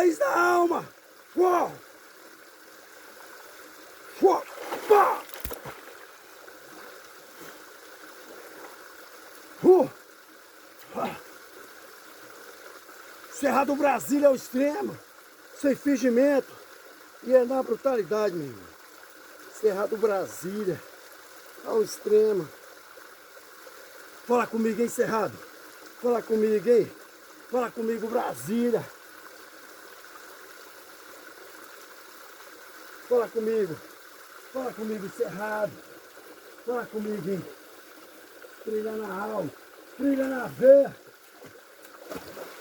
Raiz da alma! Uou! Uou! Pá! Cerrado Brasília ao extremo, sem fingimento, e é na brutalidade, meu irmão. Cerrado Brasília ao extremo. Fala comigo, hein, Cerrado? Fala comigo, hein? Fala comigo, Brasília. Fala comigo. Fala comigo, Cerrado. Fala comigo, hein? Trilha na alma, trilha na veia.